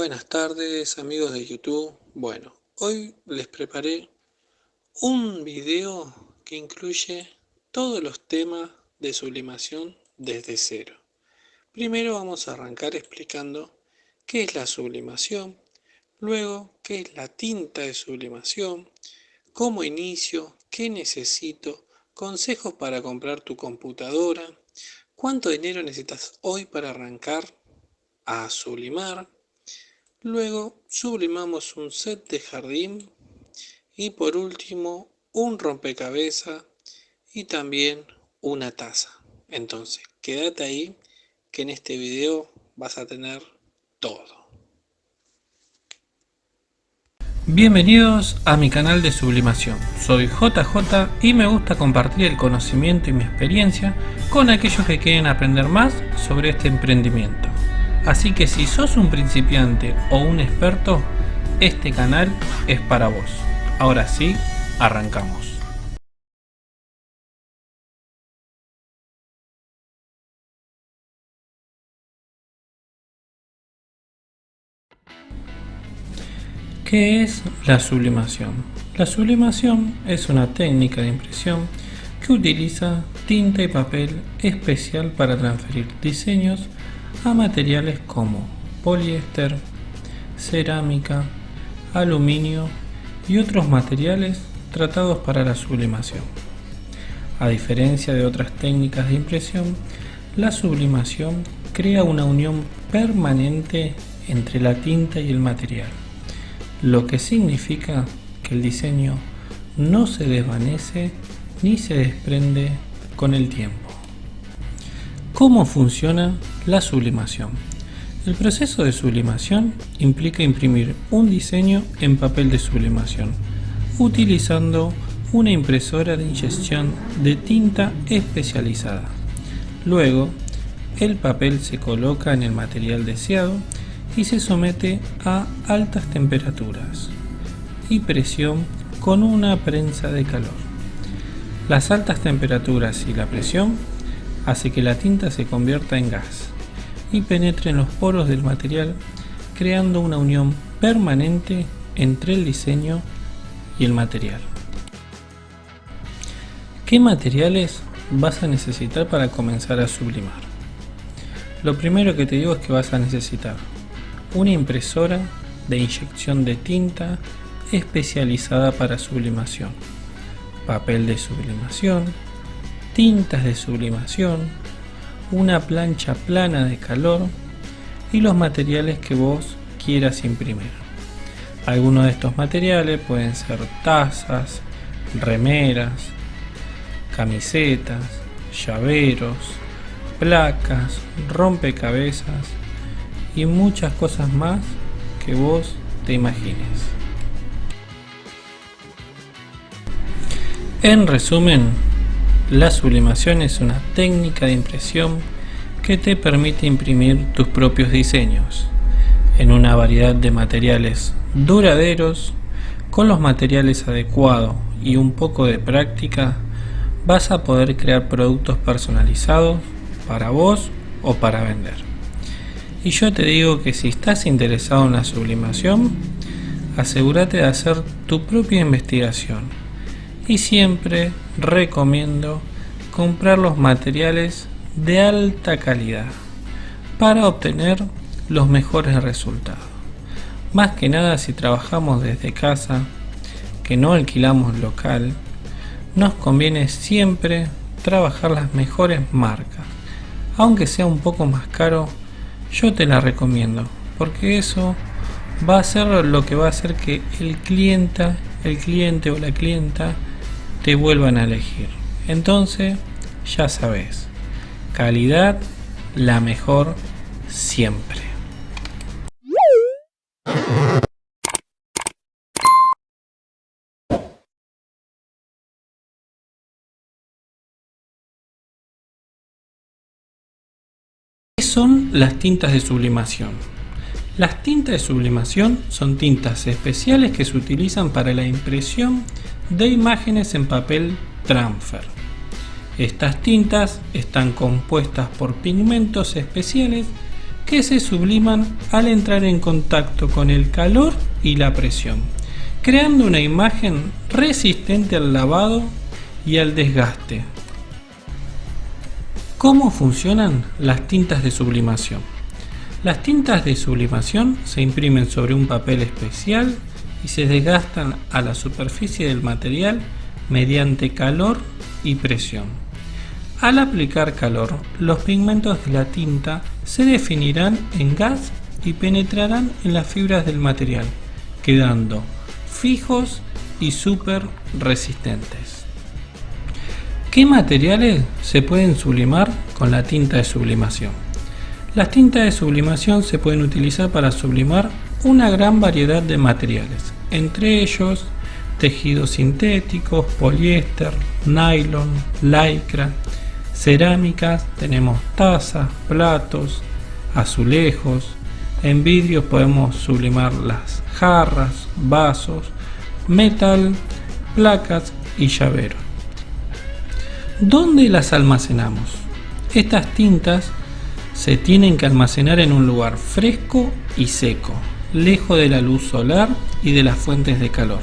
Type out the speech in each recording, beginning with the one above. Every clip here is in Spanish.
Buenas tardes amigos de YouTube. Bueno, hoy les preparé un video que incluye todos los temas de sublimación desde cero. Primero vamos a arrancar explicando qué es la sublimación, luego qué es la tinta de sublimación, cómo inicio, qué necesito, consejos para comprar tu computadora, cuánto dinero necesitas hoy para arrancar a sublimar. Luego sublimamos un set de jardín y por último un rompecabezas y también una taza. Entonces, quédate ahí que en este video vas a tener todo. Bienvenidos a mi canal de sublimación. Soy JJ y me gusta compartir el conocimiento y mi experiencia con aquellos que quieren aprender más sobre este emprendimiento. Así que si sos un principiante o un experto, este canal es para vos. Ahora sí, arrancamos. ¿Qué es la sublimación? La sublimación es una técnica de impresión que utiliza tinta y papel especial para transferir diseños a materiales como poliéster, cerámica, aluminio y otros materiales tratados para la sublimación. A diferencia de otras técnicas de impresión, la sublimación crea una unión permanente entre la tinta y el material, lo que significa que el diseño no se desvanece ni se desprende con el tiempo. ¿Cómo funciona la sublimación? El proceso de sublimación implica imprimir un diseño en papel de sublimación, utilizando una impresora de inyección de tinta especializada. Luego, el papel se coloca en el material deseado y se somete a altas temperaturas y presión con una prensa de calor. Las altas temperaturas y la presión hace que la tinta se convierta en gas y penetre en los poros del material, creando una unión permanente entre el diseño y el material. ¿Qué materiales vas a necesitar para comenzar a sublimar? Lo primero que te digo es que vas a necesitar una impresora de inyección de tinta especializada para sublimación, papel de sublimación, tintas de sublimación, una plancha plana de calor y los materiales que vos quieras imprimir. Algunos de estos materiales pueden ser tazas, remeras, camisetas, llaveros, placas, rompecabezas y muchas cosas más que vos te imagines. En resumen, la sublimación es una técnica de impresión que te permite imprimir tus propios diseños en una variedad de materiales duraderos. Con los materiales adecuados y un poco de práctica, vas a poder crear productos personalizados para vos o para vender. Y yo te digo que si estás interesado en la sublimación, asegúrate de hacer tu propia investigación. Y siempre recomiendo comprar los materiales de alta calidad para obtener los mejores resultados. Más que nada si trabajamos desde casa, que no alquilamos local, nos conviene siempre trabajar las mejores marcas. Aunque sea un poco más caro, yo te la recomiendo, porque eso va a ser lo que va a hacer que el cliente o la clienta te vuelvan a elegir. Entonces, ya sabes, calidad la mejor siempre. ¿Qué son las tintas de sublimación? Las tintas de sublimación son tintas especiales que se utilizan para la impresión de imágenes en papel transfer. Estas tintas están compuestas por pigmentos especiales que se subliman al entrar en contacto con el calor y la presión, creando una imagen resistente al lavado y al desgaste. ¿Cómo funcionan las tintas de sublimación? Las tintas de sublimación se imprimen sobre un papel especial y se desgastan a la superficie del material mediante calor y presión. Al aplicar calor, los pigmentos de la tinta se definirán en gas y penetrarán en las fibras del material, quedando fijos y súper resistentes. ¿Qué materiales se pueden sublimar con la tinta de sublimación? Las tintas de sublimación se pueden utilizar para sublimar una gran variedad de materiales, entre ellos tejidos sintéticos, poliéster, nylon, lycra, cerámicas, tenemos tazas, platos, azulejos. En vidrio podemos sublimar las jarras, vasos, metal, placas y llaveros. ¿Dónde las almacenamos? Estas tintas se tienen que almacenar en un lugar fresco y seco, lejos de la luz solar y de las fuentes de calor.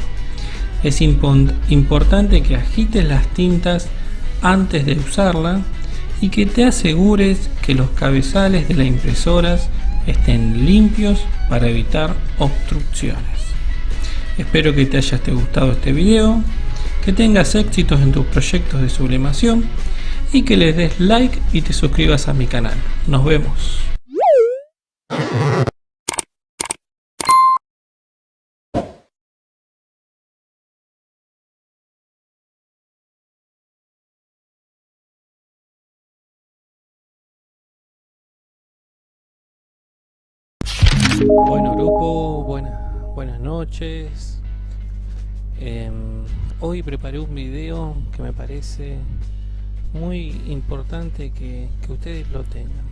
Es importante que agites las tintas antes de usarla y que te asegures que los cabezales de las impresoras estén limpios para evitar obstrucciones. Espero que te haya gustado este video, que tengas éxitos en tus proyectos de sublimación y que les des like y te suscribas a mi canal. Nos vemos. Bueno grupo, buenas noches. Hoy preparé un video que me parece muy importante que ustedes lo tengan,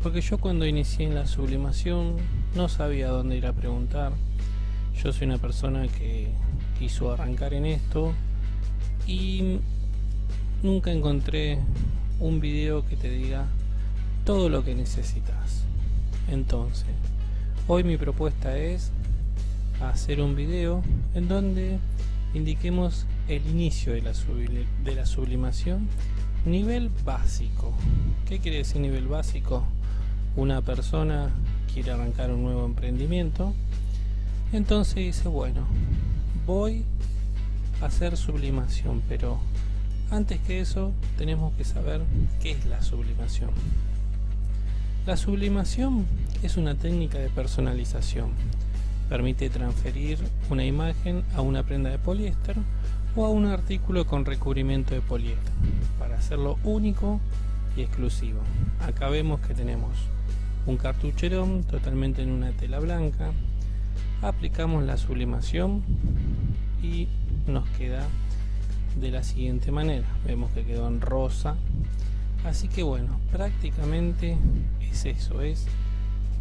porque yo cuando inicié en la sublimación no sabía dónde ir a preguntar. Yo soy una persona que quiso arrancar en esto y nunca encontré un video que te diga todo lo que necesitas. Entonces hoy mi propuesta es hacer un video en donde indiquemos el inicio de la sublimación, nivel básico. ¿Qué quiere decir nivel básico? Una persona quiere arrancar un nuevo emprendimiento, entonces dice, bueno, voy a hacer sublimación, pero antes que eso tenemos que saber qué es la sublimación. La sublimación es una técnica de personalización. Permite transferir una imagen a una prenda de poliéster o a un artículo con recubrimiento de poliéster para hacerlo único y exclusivo. Acá vemos que tenemos un cartucherón totalmente en una tela blanca. Aplicamos la sublimación y nos queda de la siguiente manera. Vemos que quedó en rosa. Así que bueno, prácticamente es eso, es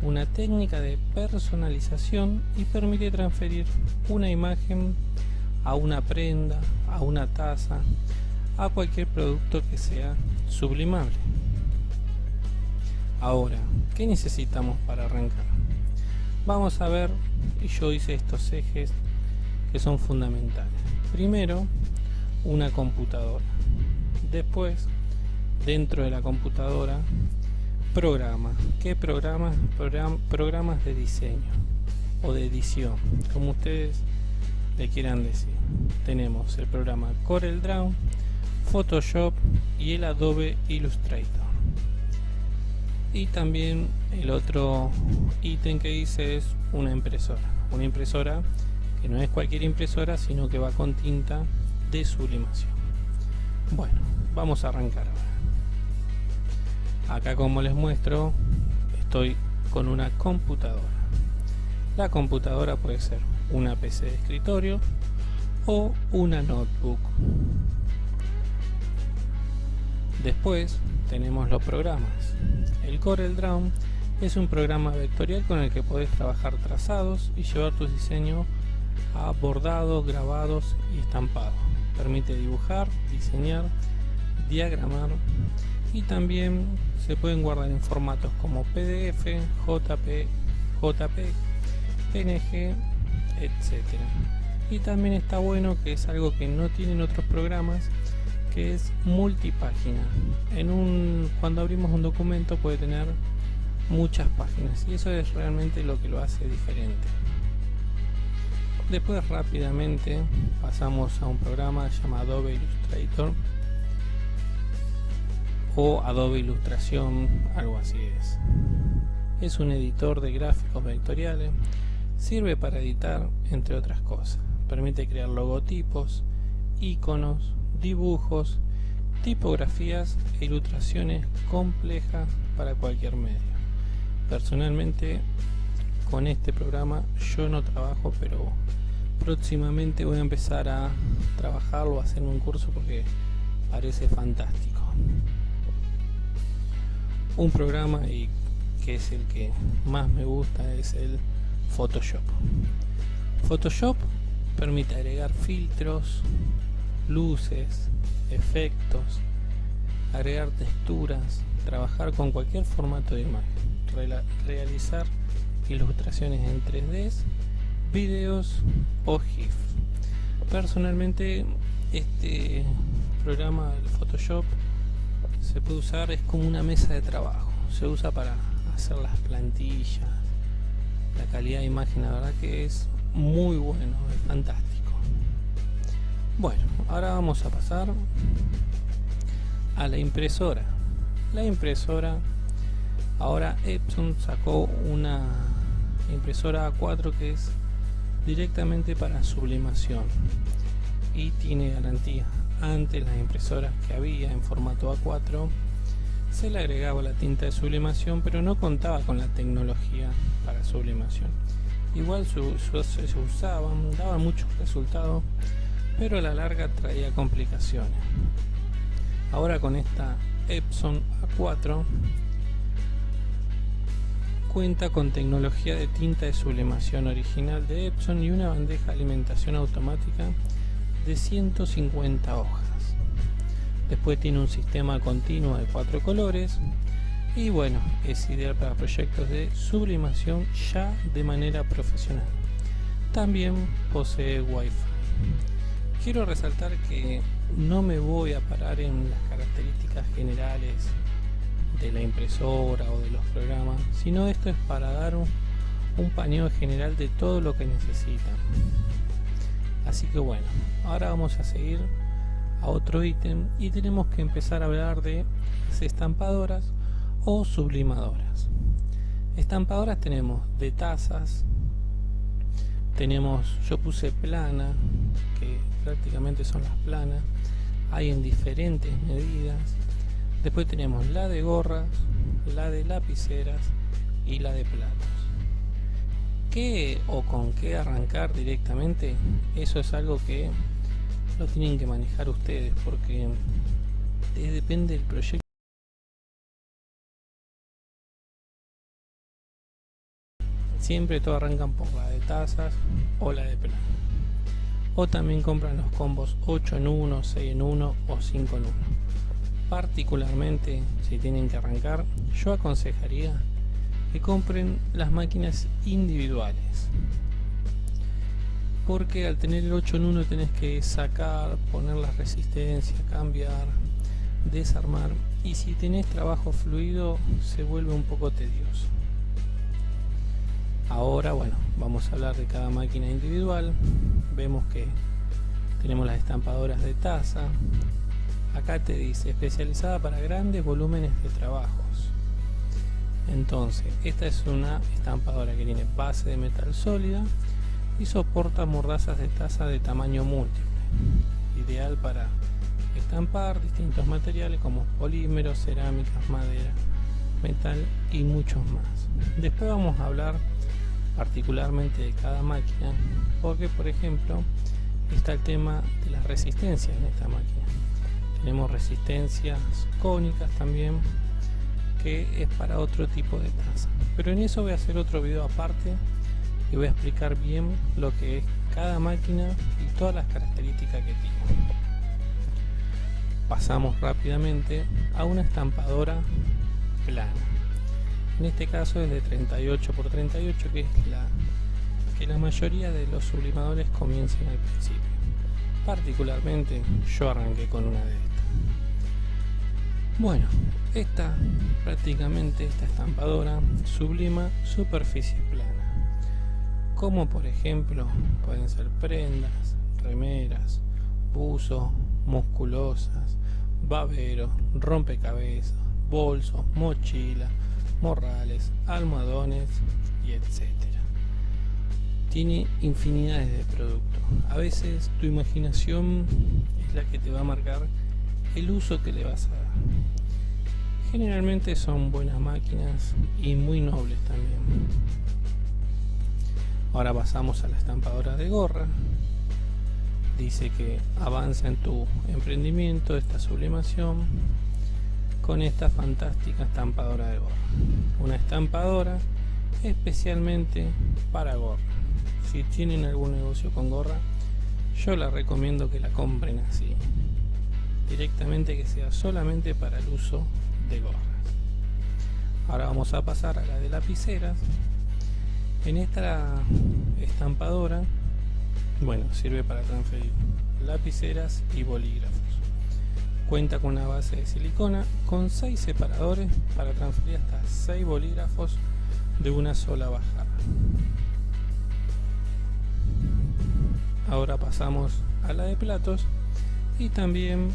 una técnica de personalización y permite transferir una imagen a una prenda, a una taza, a cualquier producto que sea sublimable. Ahora, ¿qué necesitamos para arrancar? Vamos a ver, y yo hice estos ejes que son fundamentales. Primero, una computadora. Después, dentro de la computadora, programa. ¿Qué programas? Programas de diseño o de edición, como ustedes le quieran decir. Tenemos el programa CorelDRAW, Photoshop y el Adobe Illustrator. Y también el otro ítem que dice es una impresora. Una impresora que no es cualquier impresora, sino que va con tinta de sublimación. Bueno, vamos a arrancar ahora. Acá, como les muestro, estoy con una computadora. La computadora puede ser una PC de escritorio o una notebook. Después tenemos los programas. El CorelDRAW es un programa vectorial con el que podés trabajar trazados y llevar tus diseños a bordados, grabados y estampados. Permite dibujar, diseñar, diagramar y también se pueden guardar en formatos como PDF, JPEG, PNG, etcétera. Y también está bueno, que es algo que no tienen otros programas, que es multipágina. Cuando abrimos un documento puede tener muchas páginas y eso es realmente lo que lo hace diferente. Después rápidamente pasamos a un programa llamado Adobe Illustrator o Adobe Ilustración, algo así es. Es un editor de gráficos vectoriales, sirve para editar entre otras cosas. Permite crear logotipos, iconos, dibujos, tipografías e ilustraciones complejas para cualquier medio. Personalmente con este programa yo no trabajo, pero próximamente voy a empezar a trabajarlo, a hacer un curso porque parece fantástico. Un programa y que es el que más me gusta es el Photoshop. Photoshop permite agregar filtros, luces, efectos, agregar texturas, trabajar con cualquier formato de imagen, realizar ilustraciones en 3D, videos o GIF. Personalmente este programa, el Photoshop, se puede usar, es como una mesa de trabajo, se usa para hacer las plantillas. La calidad de imagen, la verdad que es muy bueno, es fantástico. Bueno, ahora vamos a pasar a la impresora. La impresora, ahora Epson sacó una impresora A4 que es directamente para sublimación y tiene garantía. Antes las impresoras que había en formato A4 se le agregaba la tinta de sublimación, pero no contaba con la tecnología para sublimación. Igual se usaban, daban muchos resultados, pero a la larga traía complicaciones. Ahora con esta Epson A4 cuenta con tecnología de tinta de sublimación original de Epson y una bandeja de alimentación automática de 150 hojas. Después tiene un sistema continuo de 4 colores y bueno, es ideal para proyectos de sublimación ya de manera profesional. También posee Wi-Fi. Quiero resaltar que no me voy a parar en las características generales de la impresora o de los programas, sino esto es para dar un paneo general de todo lo que necesitan. Así que bueno, ahora vamos a seguir a otro ítem y tenemos que empezar a hablar de las estampadoras o sublimadoras. Estampadoras tenemos de tazas, yo puse plana, que prácticamente son las planas, hay en diferentes medidas. Después tenemos la de gorras, la de lapiceras y la de platos. ¿Qué o con qué arrancar directamente? Eso es algo que lo tienen que manejar ustedes, porque depende del proyecto. Siempre todos arrancan por la de tazas o la de plano. O también compran los combos 8 en 1, 6 en 1 o 5 en 1. Particularmente, si tienen que arrancar, yo aconsejaría que compren las máquinas individuales. Porque al tener el 8 en 1 tenés que sacar, poner la resistencia, cambiar, desarmar. Y si tenés trabajo fluido, se vuelve un poco tedioso. Ahora, bueno, vamos a hablar de cada máquina individual. Vemos que tenemos las estampadoras de taza. Acá te dice especializada para grandes volúmenes de trabajos. Entonces, esta es una estampadora que tiene base de metal sólida y soporta mordazas de taza de tamaño múltiple, ideal para estampar distintos materiales como polímeros, cerámicas, madera, metal y muchos más. Después vamos a hablar particularmente de cada máquina, porque por ejemplo está el tema de las resistencias en esta máquina. Tenemos resistencias cónicas también, que es para otro tipo de taza, pero en eso voy a hacer otro video aparte y voy a explicar bien lo que es cada máquina y todas las características que tiene. pasamos rápidamente a una estampadora plana. En este caso es de 38 x 38, que es que la mayoría de los sublimadores comienzan al principio. Particularmente yo arranqué con una de estas. Bueno, esta estampadora sublima superficies planas, como por ejemplo pueden ser prendas, remeras, buzos, musculosas, baberos, rompecabezas, bolsos, mochilas, morrales, almohadones y etc. Tiene infinidades de productos. A veces tu imaginación es la que te va a marcar el uso que le vas a dar. Generalmente son buenas máquinas y muy nobles también. Ahora pasamos a la estampadora de gorra. Dice que avanza en tu emprendimiento esta sublimación con esta fantástica estampadora de gorra. Una estampadora especialmente para gorra. Si tienen algún negocio con gorra, yo les recomiendo que la compren así, directamente, que sea solamente para el uso de gorras. Ahora vamos a pasar a la de lapiceras. En esta estampadora, sirve para transferir lapiceras y bolígrafos. Cuenta con una base de silicona con 6 separadores para transferir hasta 6 bolígrafos de una sola bajada. Ahora pasamos a la de platos y también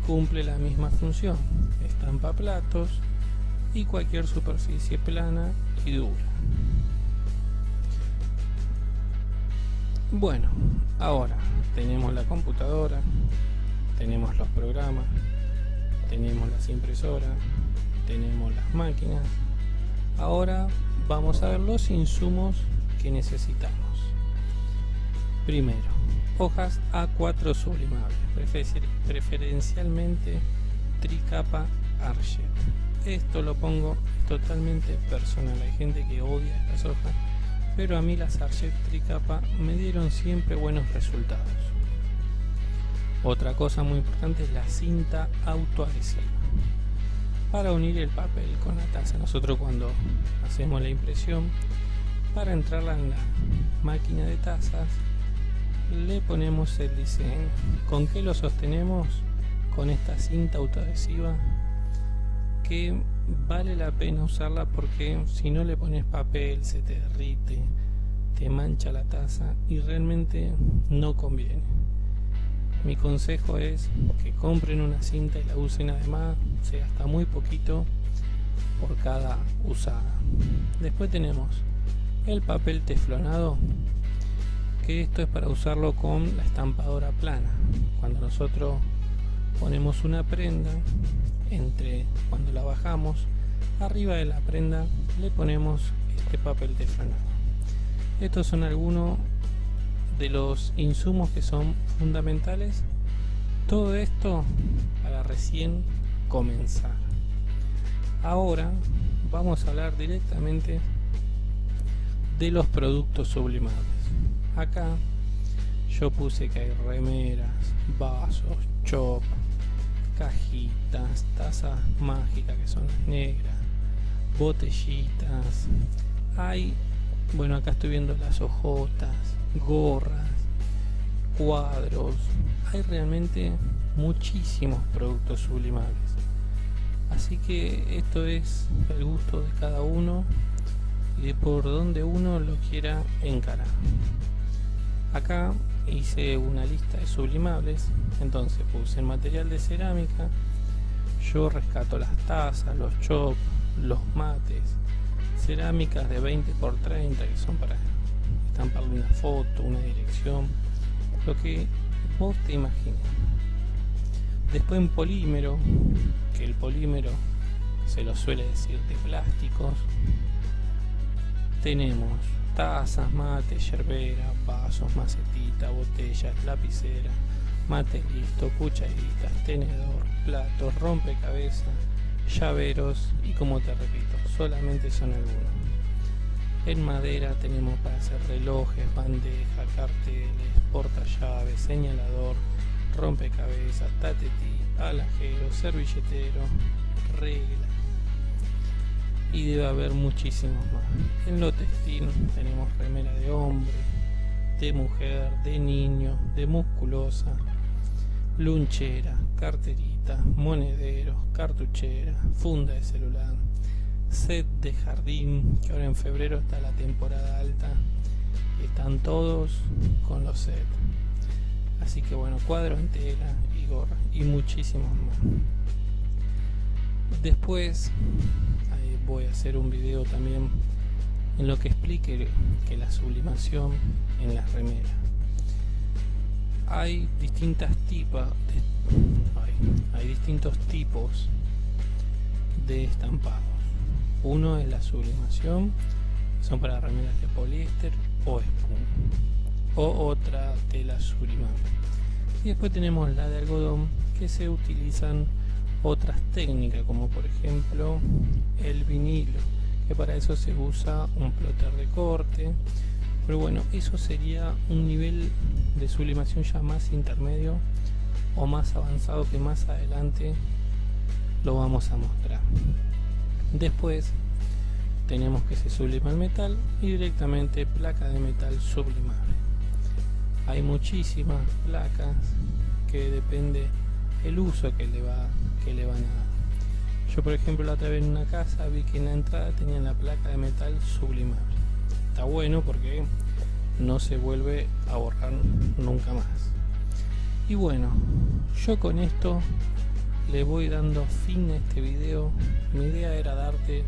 cumple la misma función. Estampa platos y cualquier superficie plana y dura. Bueno, ahora tenemos la computadora, tenemos los programas, tenemos las impresoras, tenemos las máquinas. Ahora vamos a ver los insumos que necesitamos. Primero, hojas A4 sublimables, preferencialmente tricapa Argent. Esto lo pongo totalmente personal. Hay gente que odia estas hojas, pero a mí las Argent tricapa me dieron siempre buenos resultados. Otra cosa muy importante es la cinta autoadhesiva para unir el papel con la taza. Nosotros cuando hacemos la impresión, para entrarla en la máquina de tazas, le ponemos el diseño. ¿Con qué lo sostenemos? Con esta cinta autoadhesiva, que vale la pena usarla porque si no le pones papel se te derrite, te mancha la taza y realmente no conviene. Mi consejo es que compren una cinta y la usen, además se gasta muy poquito por cada usada. Después tenemos el papel teflonado, que esto es para usarlo con la estampadora plana. Cuando nosotros ponemos una prenda, cuando la bajamos, arriba de la prenda le ponemos este papel teflonado. Estos son algunos de los insumos que son fundamentales. Todo esto para recién comenzar. Ahora vamos a hablar directamente de los productos sublimables. Acá yo puse que hay remeras, vasos, chop, cajitas, tazas mágicas que son las negras, botellitas. Acá estoy viendo las hojotas, gorras, cuadros. Hay realmente muchísimos productos sublimables. Así que esto es el gusto de cada uno y de por donde uno lo quiera encarar. Acá hice una lista de sublimables, entonces puse el material de cerámica. Yo rescato las tazas, los chops, los mates, cerámicas de 20 x 30 que son para estamparle una foto, una dirección, lo que vos te imagines. Después en polímero, que el polímero se lo suele decir de plásticos, tenemos tazas, mates, yerbera, vasos, macetitas, botellas, lapiceras, mate listo, cucharitas, tenedor, platos, rompecabezas, llaveros y, como te repito, solamente son algunos. En madera tenemos para hacer relojes, bandeja, carteles, portallaves, señalador, rompecabezas, tatetí, alajero, servilletero, regla, y debe haber muchísimos más. En lo textil tenemos remera de hombre, de mujer, de niño, de musculosa, lunchera, carterita, monederos, cartuchera, funda de celular, set de jardín, que ahora en febrero está la temporada alta y están todos con los sets. Así que bueno, cuadro en tela y gorra y muchísimos más. Después voy a hacer un video también en lo que explique que la sublimación en las remeras. Hay distintos tipos de estampados. Uno es la sublimación, son para remeras de poliéster o espuma, o otra tela sublimable. Y después tenemos la de algodón, que se utilizan otras técnicas, como por ejemplo el vinilo, que para eso se usa un plotter de corte. Pero bueno, eso sería un nivel de sublimación ya más intermedio o más avanzado, que más adelante lo vamos a mostrar. Después tenemos que se sublima el metal y directamente placa de metal sublimable. Hay muchísimas placas que depende el uso que le van a dar. Yo por ejemplo la otra vez en una casa vi que en la entrada tenían la placa de metal sublimable. Está bueno porque no se vuelve a borrar nunca más. Y bueno, yo con esto le voy dando fin a este video. Mi idea era darte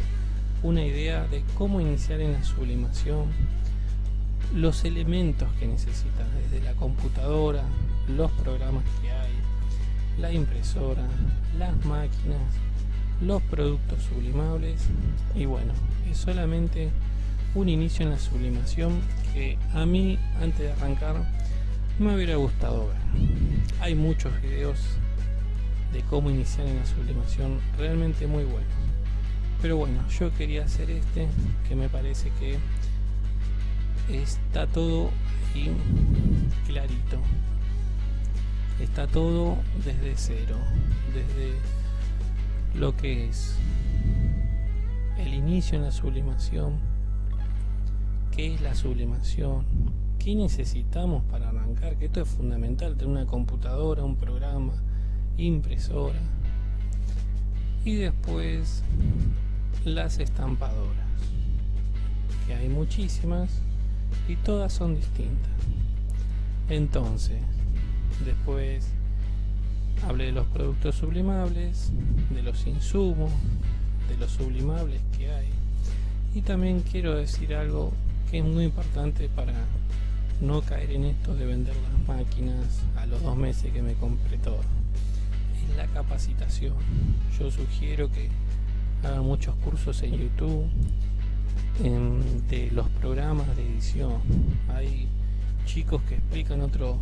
una idea de cómo iniciar en la sublimación, los elementos que necesitas, desde la computadora, los programas que hay, la impresora, las máquinas, los productos sublimables. Y bueno, es solamente un inicio en la sublimación que a mí, antes de arrancar, me hubiera gustado ver. Hay muchos videos de cómo iniciar en la sublimación realmente muy buenos, pero bueno, yo quería hacer este, que me parece que está todo ahí clarito, está todo desde cero, desde lo que es el inicio en la sublimación, qué es la sublimación, qué necesitamos para arrancar, que esto es fundamental, tener una computadora, un programa, impresora, y después las estampadoras, que hay muchísimas y todas son distintas. Entonces después hablé de los productos sublimables, de los insumos, de los sublimables que hay, y también quiero decir algo que es muy importante para no caer en esto de vender las máquinas a los 2 meses que me compré todo. Es la capacitación. Yo sugiero que hagan muchos cursos en YouTube de los programas de edición. Hay chicos que explican, otros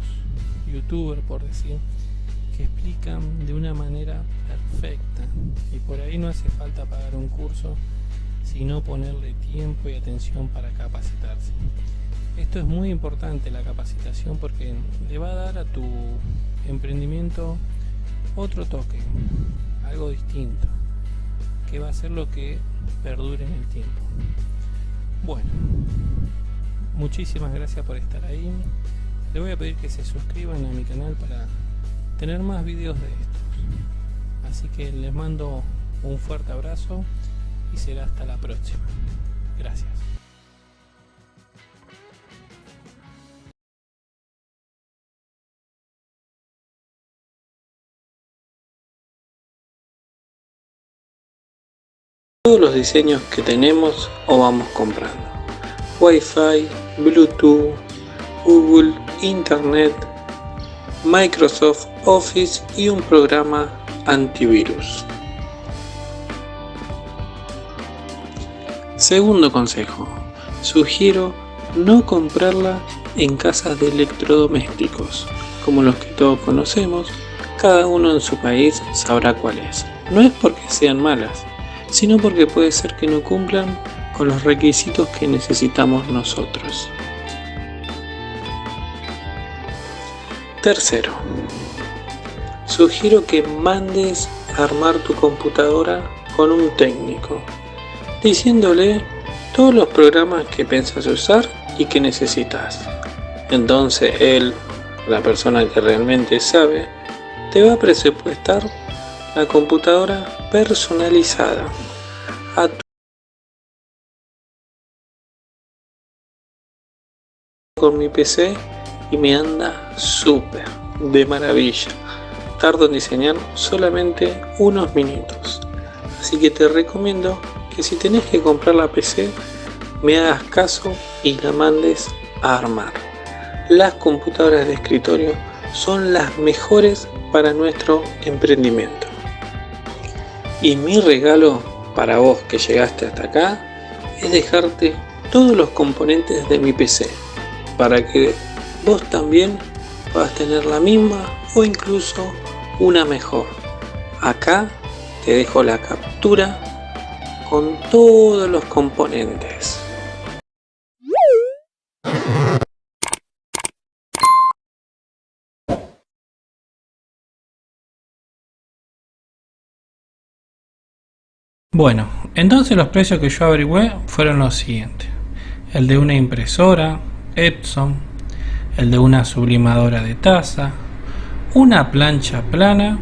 youtubers por decir, que explican de una manera perfecta, y por ahí no hace falta pagar un curso, sino ponerle tiempo y atención para capacitarse. Esto es muy importante, la capacitación, porque le va a dar a tu emprendimiento otro toque, algo distinto, que va a ser lo que perdure en el tiempo. Bueno, muchísimas gracias por estar ahí. Le voy a pedir que se suscriban a mi canal para tener más videos de estos. Así que les mando un fuerte abrazo y será hasta la próxima. Gracias. Todos los diseños que tenemos o vamos comprando: Wi-Fi, Bluetooth, Google, Internet, Microsoft Office y un programa antivirus. Segundo consejo: sugiero no comprarla en casas de electrodomésticos, como los que todos conocemos. Cada uno en su país sabrá cuál es. No es porque sean malas, sino porque puede ser que no cumplan con los requisitos que necesitamos nosotros. Tercero, sugiero que mandes a armar tu computadora con un técnico, diciéndole todos los programas que piensas usar y que necesitas. Entonces él, la persona que realmente sabe, te va a presupuestar la computadora personalizada a tu con mi PC y me anda súper de maravilla. Tardo en diseñar solamente unos minutos. Así que te recomiendo que si tenés que comprar la PC, me hagas caso y la mandes a armar. Las computadoras de escritorio son las mejores para nuestro emprendimiento. Y mi regalo para vos que llegaste hasta acá es dejarte todos los componentes de mi PC para que vos también puedas tener la misma o incluso una mejor. Acá te dejo la captura con todos los componentes. Bueno, entonces los precios que yo averigüé fueron los siguientes: el de una impresora Epson, el de una sublimadora de taza, una plancha plana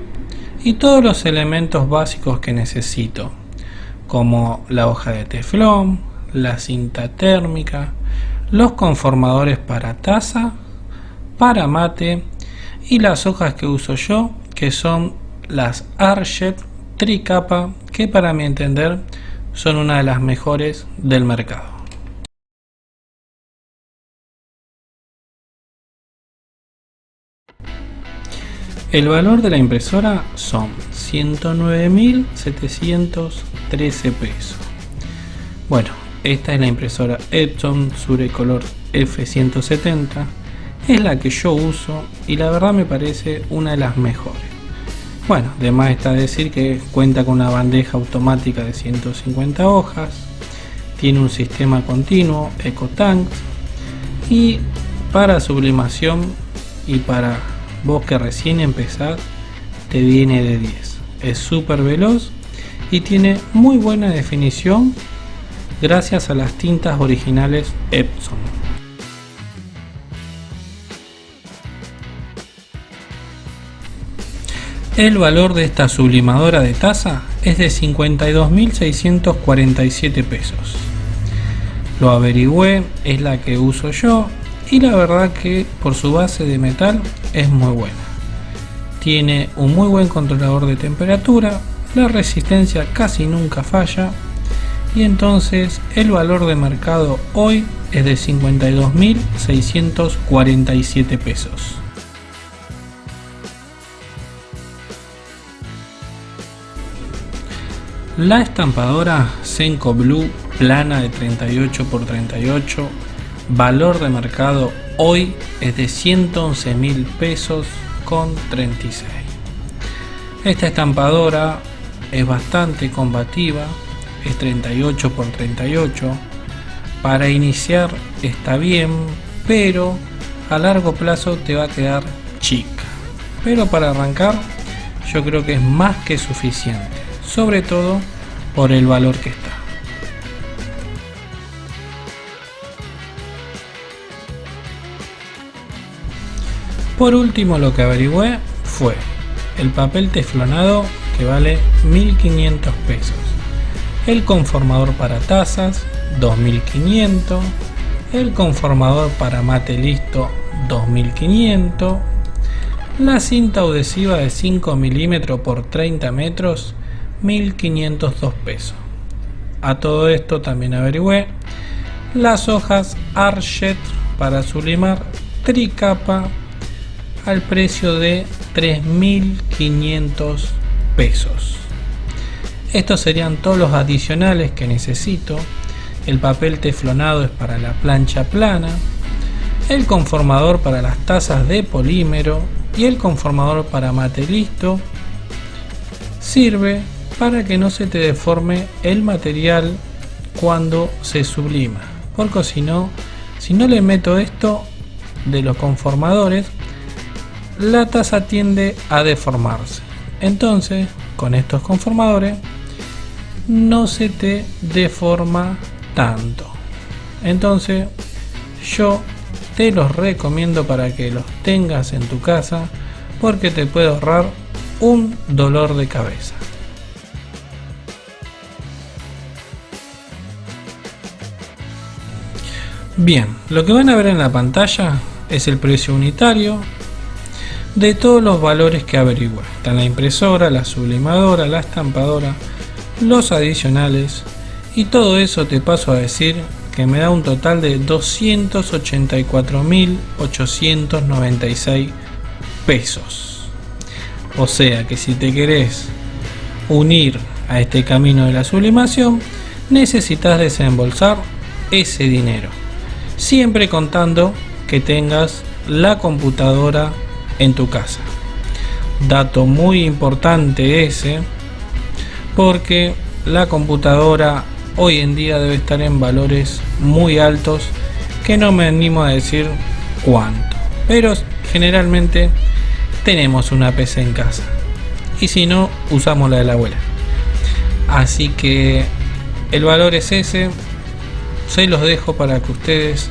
y todos los elementos básicos que necesito, como la hoja de teflón, la cinta térmica, los conformadores para taza, para mate y las hojas que uso yo, que son las Arjet tricapa, que para mi entender son una de las mejores del mercado. El valor de la impresora son 109.713 pesos. Bueno, esta es la impresora Epson Surecolor F170, es la que yo uso y la verdad me parece una de las mejores. Bueno, además está decir que cuenta con una bandeja automática de 150 hojas, tiene un sistema continuo EcoTank y para sublimación y para vos que recién empezás te viene de 10. Es súper veloz y tiene muy buena definición gracias a las tintas originales Epson. El valor de esta sublimadora de taza es de 52.647 pesos. Lo averigüé, es la que uso yo y la verdad que por su base de metal es muy buena. Tiene un muy buen controlador de temperatura, la resistencia casi nunca falla y entonces el valor de mercado hoy es de 52.647 pesos. La estampadora Senko Blue plana de 38 x 38, valor de mercado hoy es de 111.000 pesos con 36. Esta estampadora es bastante combativa, es 38 x 38, para iniciar está bien, pero a largo plazo te va a quedar chica, pero para arrancar yo creo que es más que suficiente, sobre todo por el valor que está. Por último, lo que averigüé fue el papel teflonado, que vale 1.500 pesos, el conformador para tazas 2.500, el conformador para mate listo 2.500, la cinta adhesiva de 5 milímetros por 30 metros 1.502 pesos. A todo esto también averigüé las hojas Arjet para sublimar tricapa al precio de 3.500 pesos. Estos serían todos los adicionales que necesito. El papel teflonado es para la plancha plana, el conformador para las tazas de polímero y el conformador para mate listo sirve para que no se te deforme el material cuando se sublima, porque si no le meto esto de los conformadores, la taza tiende a deformarse. Entonces, con estos conformadores no se te deforma tanto. Entonces, yo te los recomiendo para que los tengas en tu casa porque te puede ahorrar un dolor de cabeza. Bien, lo que van a ver en la pantalla es el precio unitario de todos los valores que averigüé. Está la impresora, la sublimadora, la estampadora, los adicionales, y todo eso te paso a decir que me da un total de 284.896 pesos. O sea que si te querés unir a este camino de la sublimación, necesitas desembolsar ese dinero, siempre contando que tengas la computadora en tu casa. Dato muy importante ese, porque la computadora hoy en día debe estar en valores muy altos, que no me animo a decir cuánto, pero generalmente tenemos una PC en casa, y si no, usamos la de la abuela. Así que el valor es ese. Se los dejo para que ustedes,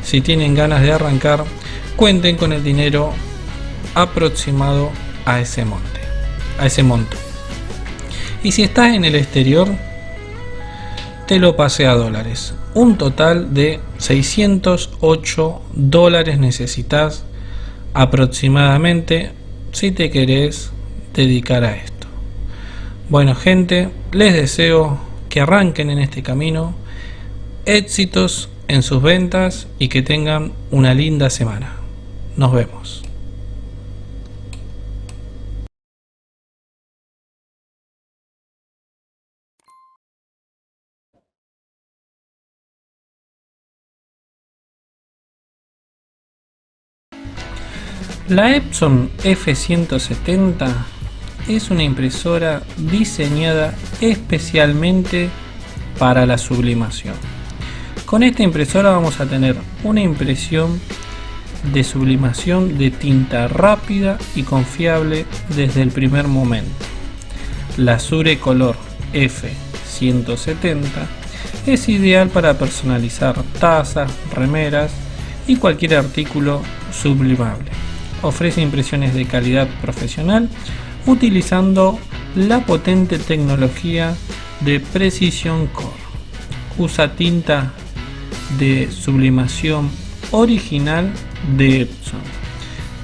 si tienen ganas de arrancar, cuenten con el dinero aproximado a ese monto. Y si estás en el exterior, te lo pasé a dólares. Un total de 608 dólares necesitas aproximadamente si te querés dedicar a esto. Bueno, gente, les deseo que arranquen en este camino, éxitos en sus ventas y que tengan una linda semana. Nos vemos. La Epson F170 es una impresora diseñada especialmente para la sublimación. Con esta impresora vamos a tener una impresión de sublimación de tinta rápida y confiable desde el primer momento. La Surecolor F170 es ideal para personalizar tazas, remeras y cualquier artículo sublimable. Ofrece impresiones de calidad profesional utilizando la potente tecnología de Precision Core. Usa tinta de sublimación original de Epson.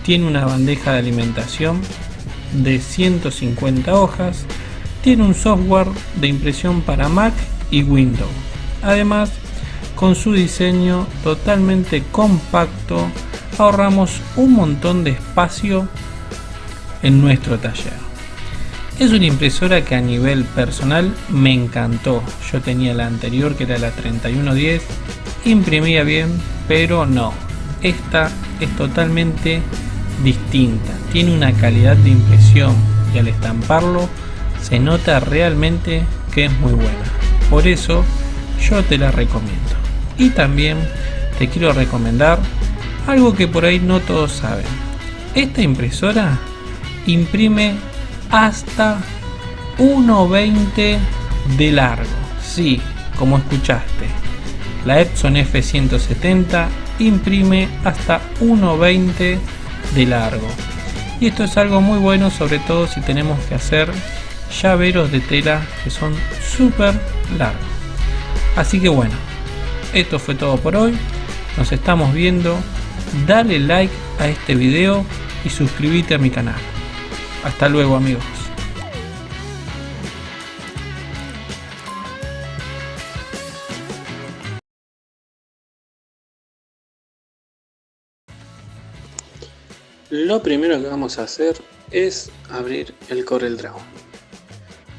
Tiene una bandeja de alimentación de 150 hojas. Tiene un software de impresión para Mac y Windows. Además, con su diseño totalmente compacto, ahorramos un montón de espacio en nuestro taller. Es una impresora que a nivel personal me encantó. Yo tenía la anterior, que era la 3110, imprimía bien, pero no, esta es totalmente distinta. Tiene una calidad de impresión y al estamparlo se nota realmente que es muy buena. Por eso yo te la recomiendo. Y también te quiero recomendar algo que por ahí no todos saben. Esta impresora imprime hasta 1.20 de largo. Sí, como escuchaste, la Epson F170 imprime hasta 1.20 de largo. Y esto es algo muy bueno, sobre todo si tenemos que hacer llaveros de tela que son súper largos. Así que bueno, esto fue todo por hoy. Nos estamos viendo. Dale like a este video y suscríbete a mi canal. Hasta luego, amigos. Lo primero que vamos a hacer es abrir el CorelDRAW.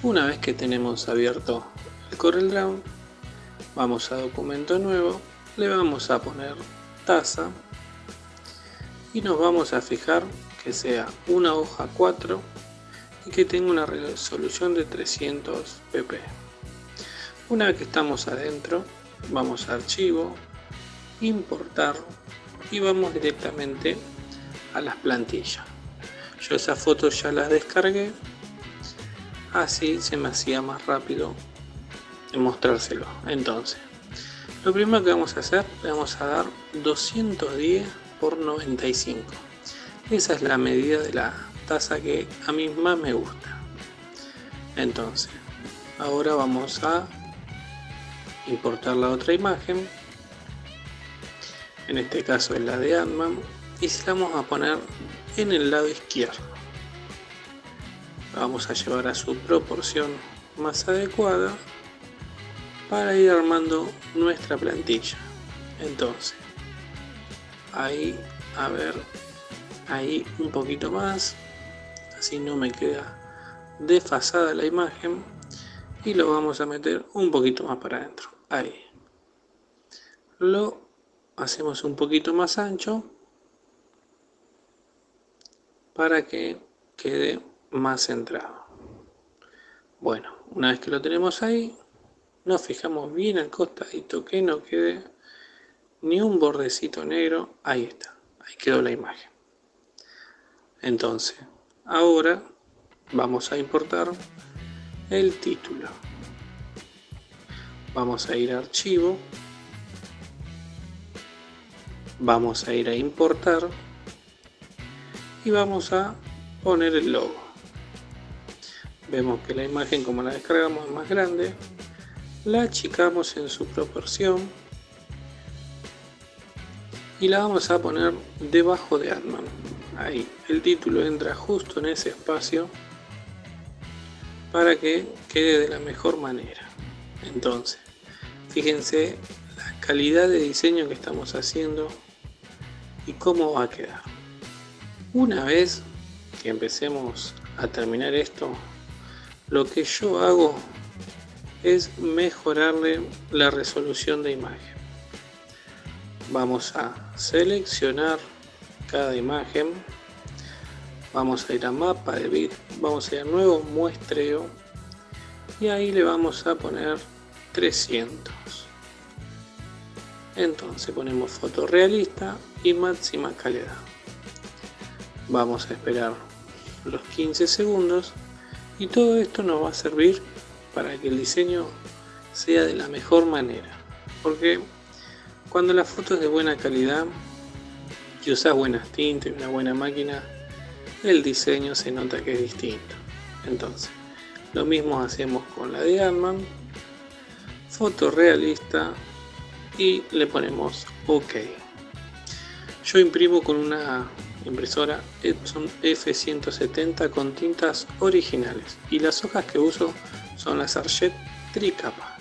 Una vez que tenemos abierto el CorelDRAW, vamos a documento nuevo, le vamos a poner taza y nos vamos a fijar que sea una hoja 4 y que tenga una resolución de 300 pp. Una vez que estamos adentro, vamos a archivo, importar y vamos directamente a las plantillas. Yo esas fotos ya las descargué, así se me hacía más rápido mostrárselo. Entonces, lo primero que vamos a hacer, le vamos a dar 210 por 95. Esa es la medida de la taza que a mí más me gusta. Entonces, ahora vamos a importar la otra imagen. En este caso es la de Ant-Man. Y se la vamos a poner en el lado izquierdo. La vamos a llevar a su proporción más adecuada para ir armando nuestra plantilla. Entonces, ahí, a ver, ahí un poquito más, así no me queda desfasada la imagen, y lo vamos a meter un poquito más para adentro. Ahí lo hacemos un poquito más ancho para que quede más centrado. Bueno, una vez que lo tenemos ahí, nos fijamos bien al costadito que no quede ni un bordecito negro. Ahí está, ahí quedó la imagen. Entonces, ahora vamos a importar el título. Vamos a ir a archivo, vamos a ir a importar y vamos a poner el logo. Vemos que la imagen, como la descargamos, es más grande. La achicamos en su proporción y la vamos a poner debajo de Ant-Man. Ahí, el título entra justo en ese espacio para que quede de la mejor manera. Entonces, fíjense la calidad de diseño que estamos haciendo y cómo va a quedar. Una vez que empecemos a terminar esto, lo que yo hago es mejorarle la resolución de imagen. Vamos a seleccionar cada imagen, vamos a ir a mapa de bit, vamos a ir a nuevo muestreo y ahí le vamos a poner 300. Entonces ponemos fotorrealista y máxima calidad. Vamos a esperar los 15 segundos y todo esto nos va a servir para que el diseño sea de la mejor manera, porque cuando la foto es de buena calidad y usas buenas tintas y una buena máquina, el diseño se nota que es distinto. Entonces, lo mismo hacemos con la de Ant-Man, fotorrealista, y le ponemos OK. Yo imprimo con una impresora Epson F170 con tintas originales y las hojas que uso son las Arjet Tricapa.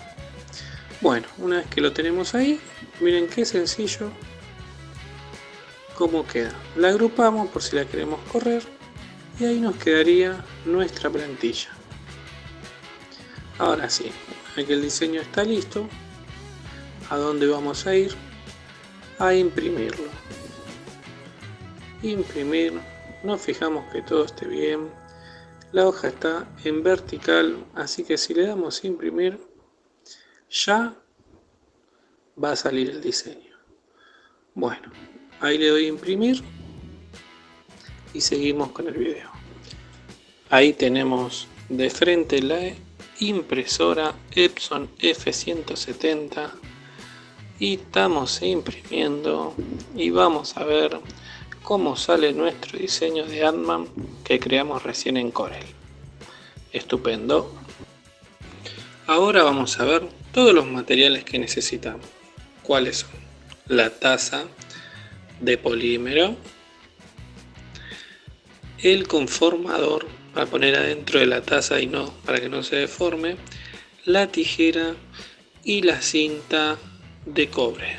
Bueno, una vez que lo tenemos ahí, miren qué sencillo cómo queda. La agrupamos por si la queremos correr y ahí nos quedaría nuestra plantilla. Ahora sí, una vez que el diseño está listo, ¿a dónde vamos a ir? A imprimirlo. Imprimir, nos fijamos que todo esté bien. La hoja está en vertical, así que si le damos imprimir, ya va a salir el diseño. Bueno, ahí le doy imprimir y seguimos con el video. Ahí tenemos de frente la impresora Epson F170 y estamos imprimiendo y vamos a ver cómo sale nuestro diseño de Ant-Man que creamos recién en Corel. Estupendo. Ahora vamos a ver todos los materiales que necesitamos. ¿Cuáles son? La taza de polímero, el conformador para poner adentro de la taza y no para que no se deforme, la tijera y la cinta de cobre.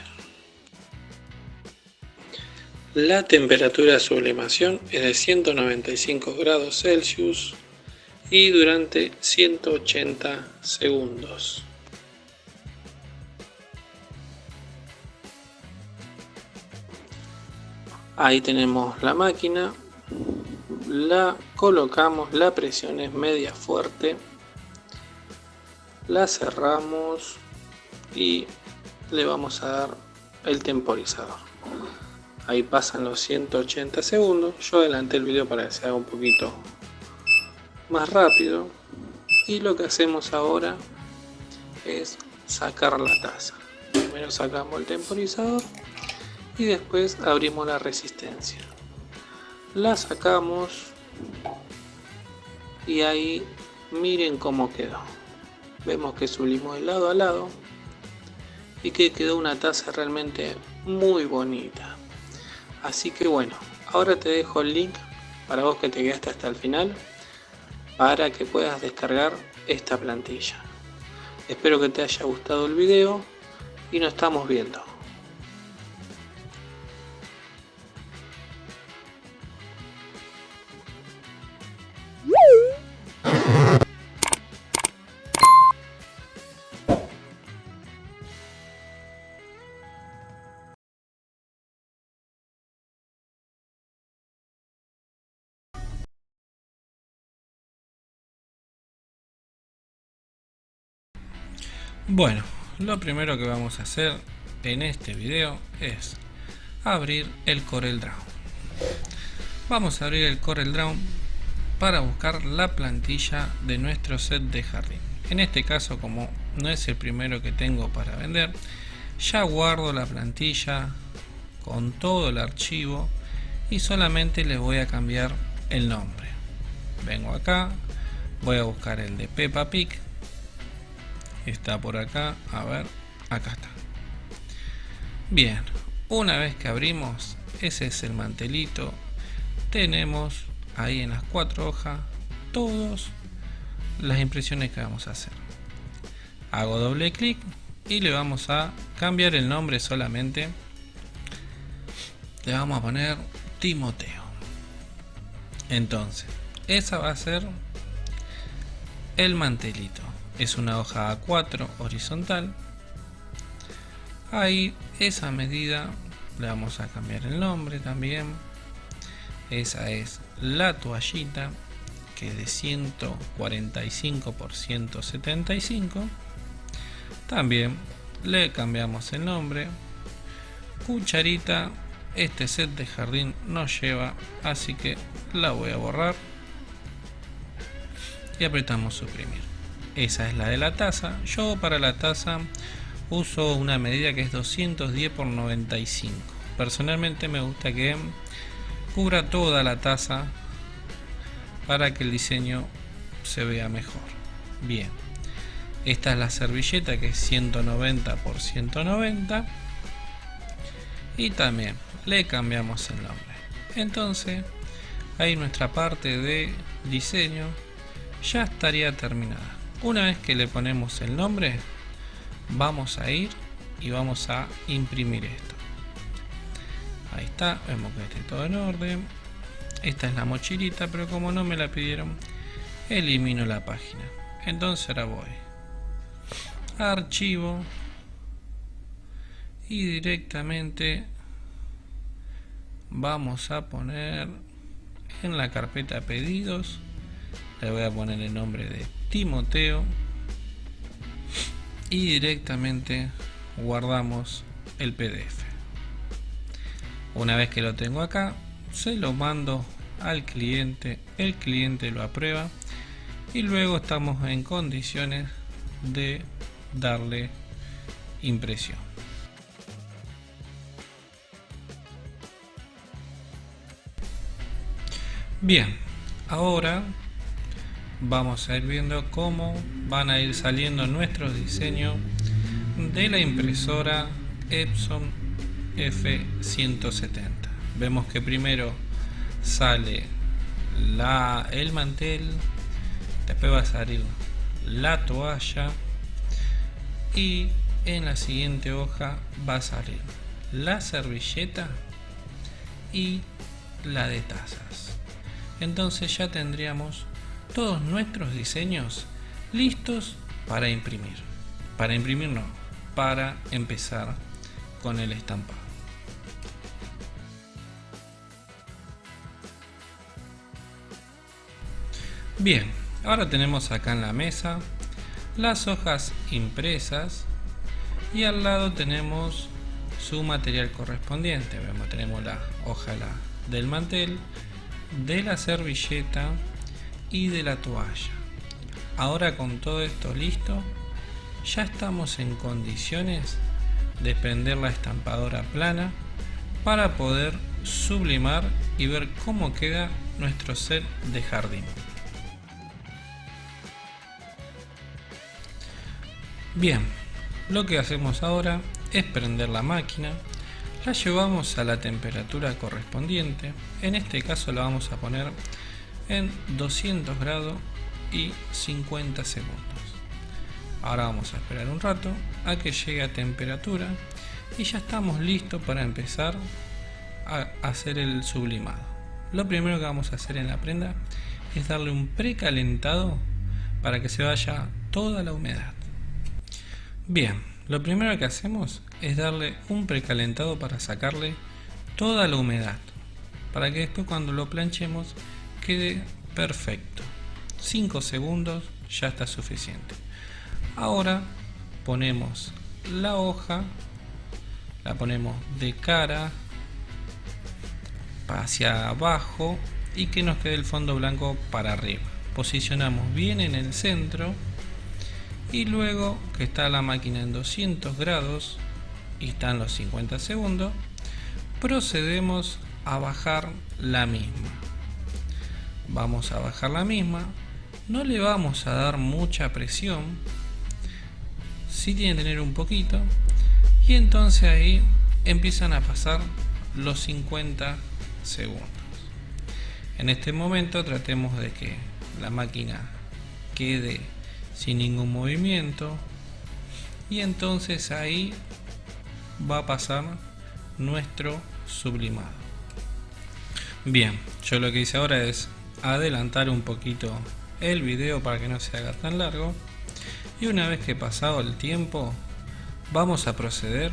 La temperatura de sublimación es de 195 grados Celsius y durante 180 segundos. Ahí tenemos la máquina, la colocamos, la presión es media fuerte, la cerramos y le vamos a dar el temporizador. Ahí pasan los 180 segundos. Yo adelanté el video para que se haga un poquito más rápido. Y lo que hacemos ahora es sacar la taza. Primero sacamos el temporizador y después abrimos la resistencia. La sacamos y ahí miren cómo quedó. Vemos que sublimos de lado a lado y que quedó una taza realmente muy bonita. Así que bueno, ahora te dejo el link para vos que te quedaste hasta el final para que puedas descargar esta plantilla. Espero que te haya gustado el video y nos estamos viendo. Bueno, lo primero que vamos a hacer en este video es abrir el CorelDRAW. Vamos a abrir el CorelDRAW para buscar la plantilla de nuestro set de jardín. En este caso, como no es el primero que tengo para vender, ya guardo la plantilla con todo el archivo y solamente le voy a cambiar el nombre. Vengo acá, voy a buscar el de Peppa Pig. Está por acá, a ver, acá está. Bien, una vez que abrimos, ese es el mantelito. Tenemos ahí en las 4 hojas todas las impresiones que vamos a hacer. Hago doble clic y le vamos a cambiar el nombre solamente. Le vamos a poner Timoteo. Entonces, esa va a ser el mantelito. Es una hoja A4 horizontal. Ahí esa medida le vamos a cambiar el nombre también. Esa es la toallita, que es de 145 por 175. También le cambiamos el nombre. Cucharita, este set de jardín no lleva, así que la voy a borrar y apretamos suprimir. Esa es la de la taza. Yo para la taza uso una medida que es 210 por 95. Personalmente me gusta que cubra toda la taza para que el diseño se vea mejor. Bien, esta es la servilleta, que es 190 por 190, y también le cambiamos el nombre. Entonces ahí nuestra parte de diseño ya estaría terminada. Una vez que le ponemos el nombre, vamos a ir y vamos a imprimir esto. Ahí está, vemos que esté todo en orden. Esta es la mochilita, pero como no me la pidieron, elimino la página. Entonces ahora voy a archivo y directamente vamos a poner en la carpeta pedidos. Le voy a poner el nombre de Timoteo y directamente guardamos el PDF. Una vez que lo tengo acá, se lo mando al cliente, el cliente lo aprueba y luego estamos en condiciones de darle impresión. Bien, ahora vamos a ir viendo cómo van a ir saliendo nuestros diseños de la impresora Epson F170. Vemos que primero sale el mantel, después va a salir la toalla y en la siguiente hoja va a salir la servilleta y la de tazas. Entonces ya tendríamos todos nuestros diseños listos para imprimir. Para imprimir no, para empezar con el estampado. Bien, ahora tenemos acá en la mesa las hojas impresas y al lado tenemos su material correspondiente. Tenemos la hoja del mantel, de la servilleta y de la toalla. Ahora, con todo esto listo, ya estamos en condiciones de prender la estampadora plana para poder sublimar y ver cómo queda nuestro set de jardín. Bien, lo que hacemos ahora es prender la máquina, la llevamos a la temperatura correspondiente. En este caso la vamos a poner en 200 grados y 50 segundos. Ahora vamos a esperar un rato a que llegue a temperatura y ya estamos listos para empezar a hacer el sublimado. Lo primero que vamos a hacer en la prenda es darle un precalentado para que se vaya toda la humedad. Bien, lo primero que hacemos es darle un precalentado para sacarle toda la humedad, para que después cuando lo planchemos quede perfecto. 5 segundos ya está suficiente. Ahora ponemos la hoja, la ponemos de cara hacia abajo y que nos quede el fondo blanco para arriba. Posicionamos bien en el centro y luego que está la máquina en 200 grados y están los 50 segundos, procedemos a bajar la misma. Vamos a bajar la misma, no le vamos a dar mucha presión, sí tiene que tener un poquito, y entonces ahí empiezan a pasar los 50 segundos. En este momento tratemos de que la máquina quede sin ningún movimiento y entonces ahí va a pasar nuestro sublimado. Bien, yo lo que hice ahora es adelantar un poquito el video para que no se haga tan largo, y una vez que pasado el tiempo vamos a proceder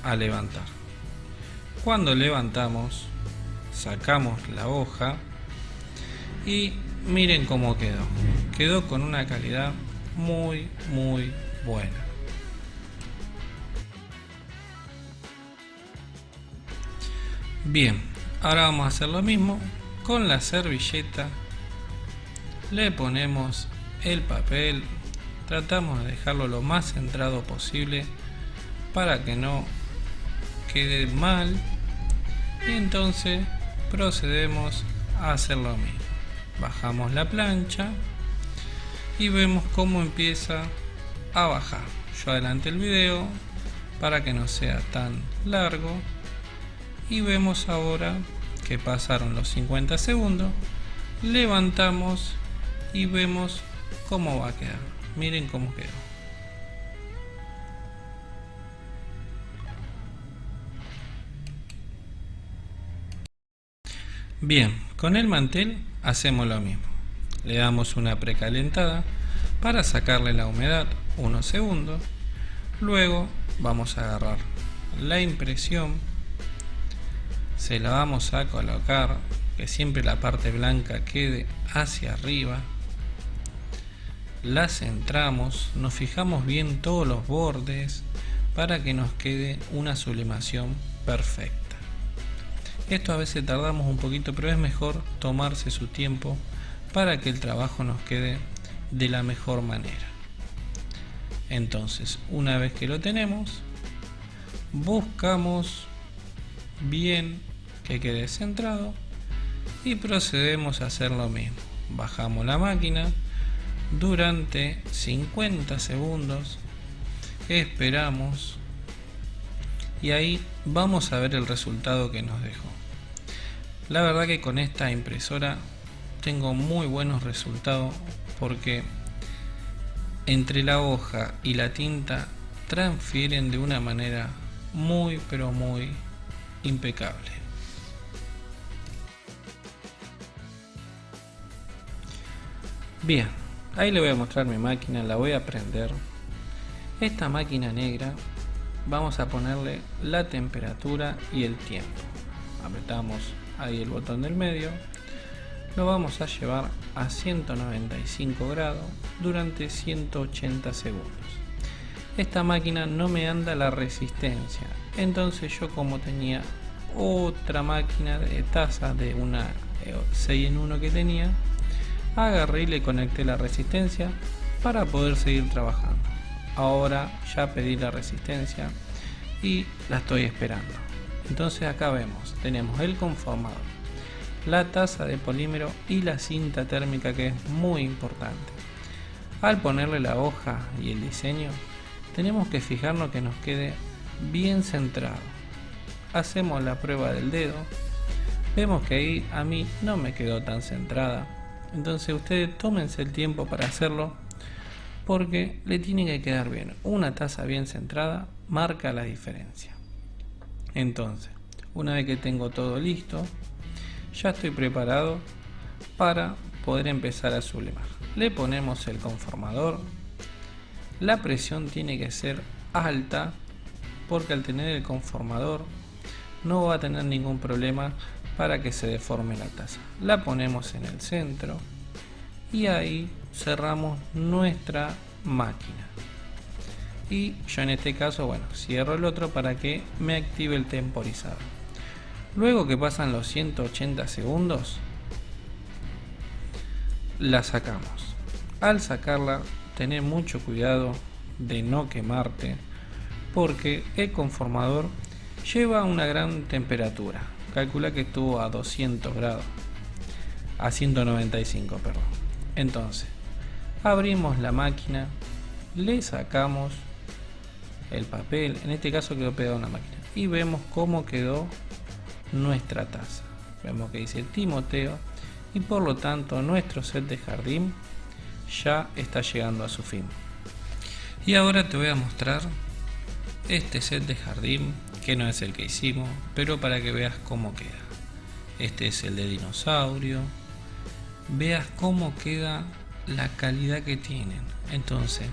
a levantar. Cuando levantamos, sacamos la hoja y miren cómo quedó con una calidad muy buena. Bien, ahora vamos a hacer lo mismo con la servilleta. Le ponemos el papel, tratamos de dejarlo lo más centrado posible para que no quede mal, y entonces procedemos a hacer lo mismo. Bajamos la plancha y vemos cómo empieza a bajar. Yo adelanté el video para que no sea tan largo y vemos ahora que pasaron los 50 segundos, levantamos y vemos cómo va a quedar. Miren cómo quedó. Bien, con el mantel hacemos lo mismo. Le damos una precalentada para sacarle la humedad unos segundos. Luego vamos a agarrar la impresión, se la vamos a colocar, que siempre la parte blanca quede hacia arriba. La centramos, nos fijamos bien todos los bordes para que nos quede una sublimación perfecta. Esto a veces tardamos un poquito, pero es mejor tomarse su tiempo para que el trabajo nos quede de la mejor manera. Entonces, una vez que lo tenemos, buscamos bien que quede centrado y procedemos a hacer lo mismo. Bajamos la máquina durante 50 segundos, esperamos y ahí vamos a ver el resultado que nos dejó. La verdad que con esta impresora tengo muy buenos resultados porque entre la hoja y la tinta transfieren de una manera muy impecable. Bien, ahí le voy a mostrar mi máquina, la voy a prender. Esta máquina negra vamos a ponerle la temperatura y el tiempo. Apretamos ahí el botón del medio, lo vamos a llevar a 195 grados durante 180 segundos. esta máquina no me anda la resistencia. Entonces yo, como tenía otra máquina de taza de una 6 en 1 que tenía, agarré y le conecté la resistencia para poder seguir trabajando. Ahora ya pedí la resistencia y la estoy esperando. Entonces acá vemos, tenemos el conformador, la taza de polímero y la cinta térmica, que es muy importante. Al ponerle la hoja y el diseño, tenemos que fijarnos que nos quede bien centrado. Hacemos la prueba del dedo, vemos que ahí a mí no me quedó tan centrada. Entonces ustedes tómense el tiempo para hacerlo, porque le tiene que quedar bien. Una taza bien centrada marca la diferencia. Entonces, una vez que tengo todo listo, ya estoy preparado para poder empezar a sublimar. Le ponemos el conformador. La presión tiene que ser alta, porque al tener el conformador no va a tener ningún problema para que se deforme la taza. La ponemos en el centro y ahí cerramos nuestra máquina. Y yo en este caso, bueno, cierro el otro para que me active el temporizador. Luego que pasan los 180 segundos, la sacamos. Al sacarla, tener mucho cuidado de no quemarte, porque el conformador lleva una gran temperatura. Calcula que estuvo a 200 grados, a 195, perdón. Entonces, abrimos la máquina, le sacamos el papel, en este caso quedó pegado a una máquina, y vemos cómo quedó nuestra taza. Vemos que dice Timoteo, y por lo tanto nuestro set de jardín ya está llegando a su fin. Y ahora te voy a mostrar este set de jardín, que no es el que hicimos, pero para que veas cómo queda. Este es el de dinosaurio. Veas cómo queda, la calidad que tienen. Entonces,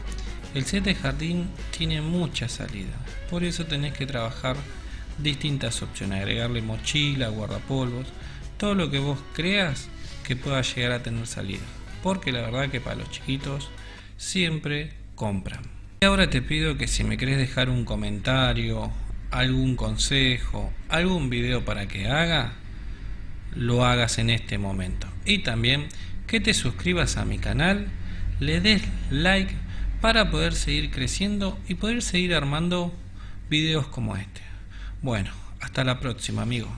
el set de jardín tiene mucha salida, por eso tenés que trabajar distintas opciones, agregarle mochila, guardapolvos, todo lo que vos creas que pueda llegar a tener salida, porque la verdad que para los chiquitos siempre compran. Y ahora te pido que si me querés dejar un comentario, algún consejo, algún video para que haga, lo hagas en este momento. Y también que te suscribas a mi canal, le des like para poder seguir creciendo y poder seguir armando videos como este. Bueno, hasta la próxima, amigo.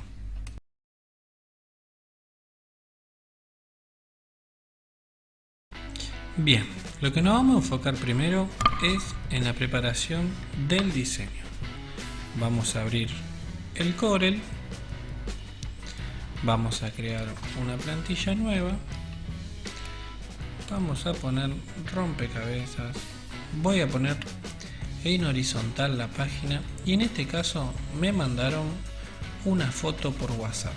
Bien, lo que nos vamos a enfocar primero es en la preparación del diseño. Vamos a abrir el Corel. Vamos a crear una plantilla nueva. Vamos a poner rompecabezas. Voy a poner en horizontal la página, y en este caso me mandaron una foto por WhatsApp.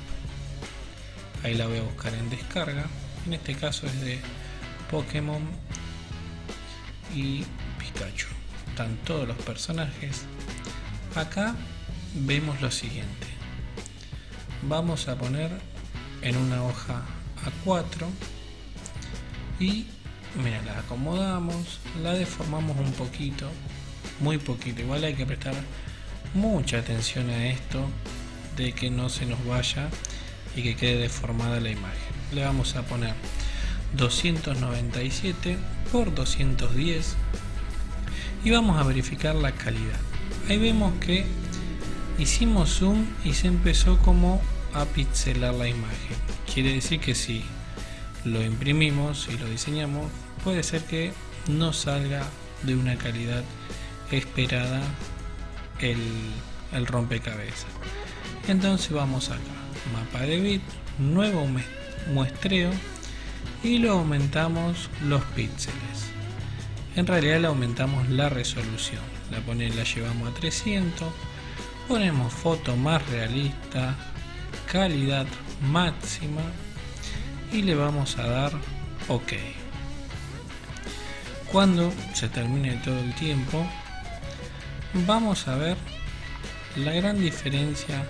Ahí la voy a buscar en descarga. En este caso es de Pokémon y Pikachu. Están todos los personajes. Acá vemos lo siguiente. Vamos a poner en una hoja A4 y mira, la acomodamos, la deformamos un poquito, muy poquito. Igual hay que prestar mucha atención a esto, de que no se nos vaya y que quede deformada la imagen. Le vamos a poner 297 por 210 y vamos a verificar la calidad. Ahí vemos que hicimos zoom y se empezó como a pixelar la imagen. Quiere decir que si lo imprimimos y lo diseñamos, puede ser que no salga de una calidad esperada el rompecabezas. Entonces vamos acá, mapa de bit, nuevo muestreo, y lo aumentamos los píxeles. En realidad le aumentamos la resolución, la llevamos a 300, ponemos foto más realista, calidad máxima, y le vamos a dar OK. Cuando se termine todo el tiempo, vamos a ver la gran diferencia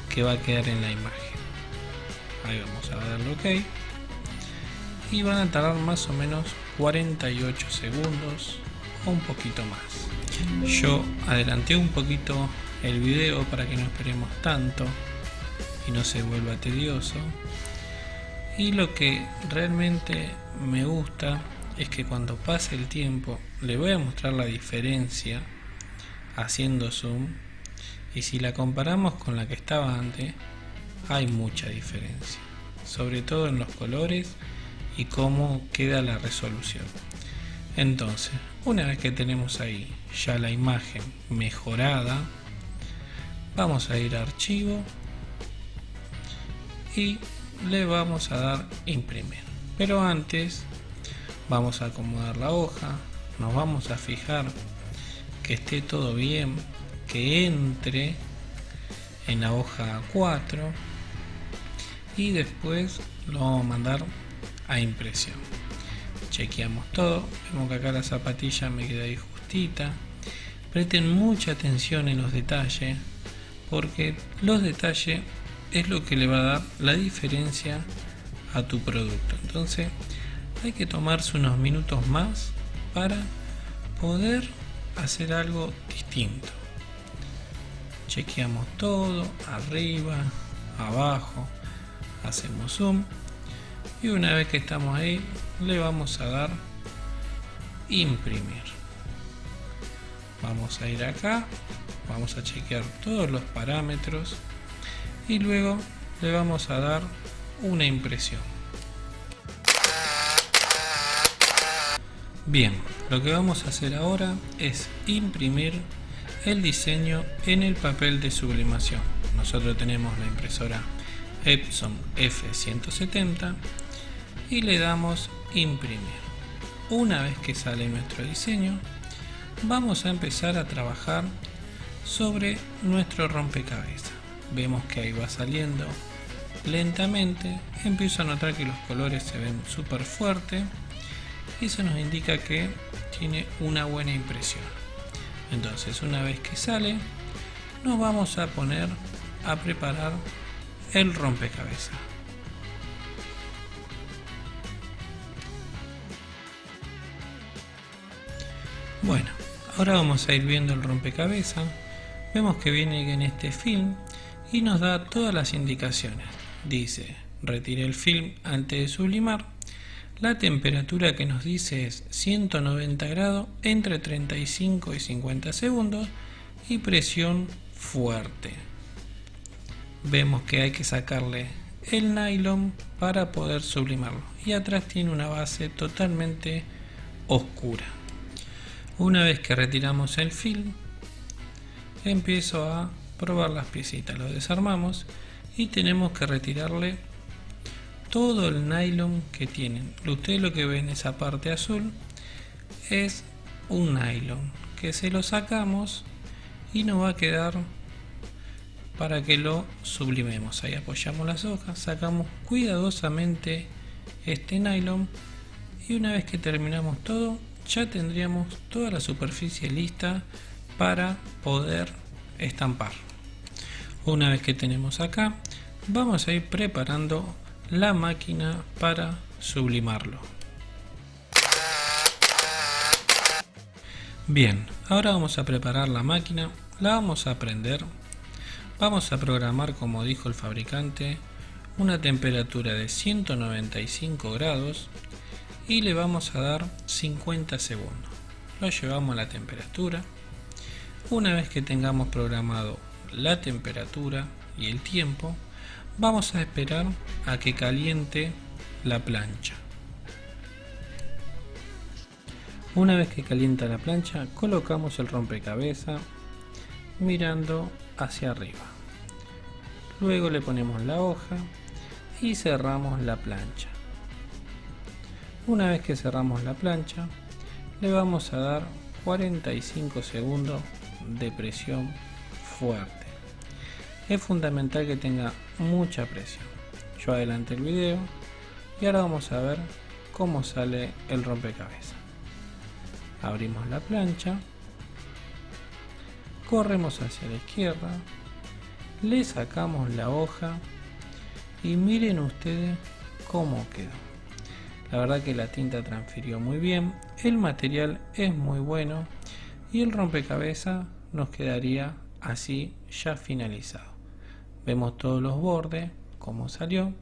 que va a quedar en la imagen. Ahí vamos a darle OK y van a tardar más o menos 48 segundos o un poquito más. Yo adelanté un poquito el video para que no esperemos tanto y no se vuelva tedioso. Y lo que realmente me gusta es que cuando pase el tiempo le voy a mostrar la diferencia haciendo zoom, y si la comparamos con la que estaba antes, hay mucha diferencia, sobre todo en los colores y cómo queda la resolución. Entonces, una vez que tenemos ahí ya la imagen mejorada, vamos a ir a archivo y le vamos a dar imprimir. Pero antes vamos a acomodar la hoja, nos vamos a fijar que esté todo bien, que entre en la hoja 4 y después lo vamos a mandar a impresión. Chequeamos todo, vemos que acá la zapatilla me queda ahí justita. Presten mucha atención en los detalles, porque los detalles es lo que le va a dar la diferencia a tu producto. Entonces hay que tomarse unos minutos más para poder hacer algo distinto. Chequeamos todo, arriba, abajo, hacemos zoom y una vez que estamos ahí le vamos a dar imprimir. Vamos a ir acá, vamos a chequear todos los parámetros y luego le vamos a dar una impresión. Bien, lo que vamos a hacer ahora es imprimir el diseño en el papel de sublimación. Nosotros tenemos la impresora Epson F170 y le damos imprimir. Una vez que sale nuestro diseño, vamos a empezar a trabajar sobre nuestro rompecabezas. Vemos que ahí va saliendo lentamente. Empiezo a notar que los colores se ven súper fuertes y eso nos indica que tiene una buena impresión. Entonces, una vez que sale, nos vamos a poner a preparar el rompecabezas. Bueno, ahora vamos a ir viendo el rompecabezas. Vemos que viene en este film y nos da todas las indicaciones. Dice, retire el film antes de sublimar. La temperatura que nos dice es 190 grados entre 35 y 50 segundos y presión fuerte. Vemos que hay que sacarle el nylon para poder sublimarlo y atrás tiene una base totalmente oscura. Una vez que retiramos el film, empiezo a probar las piecitas. Lo desarmamos y tenemos que retirarle todo el nylon que tienen. Ustedes lo que ven, esa parte azul es un nylon que se lo sacamos y nos va a quedar para que lo sublimemos. Ahí apoyamos las hojas, sacamos cuidadosamente este nylon y una vez que terminamos todo, ya tendríamos toda la superficie lista para poder estampar. Una vez que tenemos acá, vamos a ir preparando la máquina para sublimarlo. Bien, ahora vamos a preparar la máquina, la vamos a prender, vamos a programar, como dijo el fabricante, una temperatura de 195 grados y le vamos a dar 50 segundos. Lo llevamos a la temperatura. Una vez que tengamos programado la temperatura y el tiempo, vamos a esperar a que caliente la plancha. Una vez que calienta la plancha, colocamos el rompecabezas mirando hacia arriba. Luego le ponemos la hoja y cerramos la plancha. Una vez que cerramos la plancha, le vamos a dar 45 segundos de presión fuerte. Es fundamental que tenga mucha presión. Yo adelanté el video y ahora vamos a ver cómo sale el rompecabezas. Abrimos la plancha, corremos hacia la izquierda, le sacamos la hoja y miren ustedes cómo quedó. La verdad que la tinta transfirió muy bien, el material es muy bueno y el rompecabezas nos quedaría así ya finalizado. Vemos todos los bordes, cómo salió,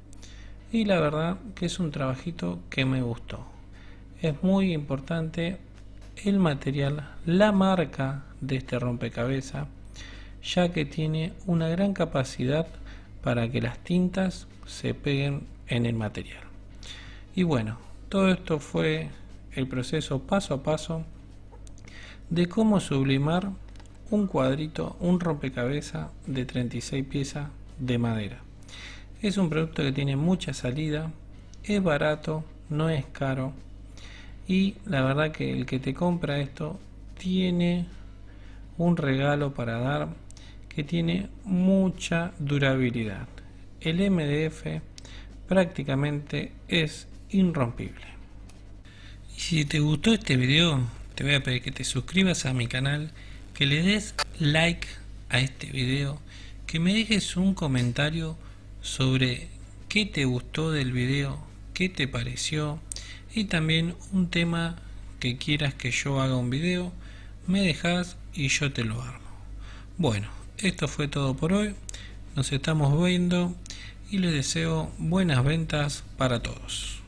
y la verdad que es un trabajito que me gustó. Es muy importante el material, la marca de este rompecabezas, ya que tiene una gran capacidad para que las tintas se peguen en el material. Y bueno, todo esto fue el proceso paso a paso de cómo sublimar un cuadrito, un rompecabezas de 36 piezas de madera. Es un producto que tiene mucha salida, es barato, no es caro, y la verdad que el que te compra esto tiene un regalo para dar que tiene mucha durabilidad. El MDF prácticamente es irrompible. Y si te gustó este video, te voy a pedir que te suscribas a mi canal, que le des like a este video, que me dejes un comentario sobre qué te gustó del video, qué te pareció, y también un tema que quieras que yo haga un video, me dejas y yo te lo armo. Bueno, esto fue todo por hoy, nos estamos viendo y les deseo buenas ventas para todos.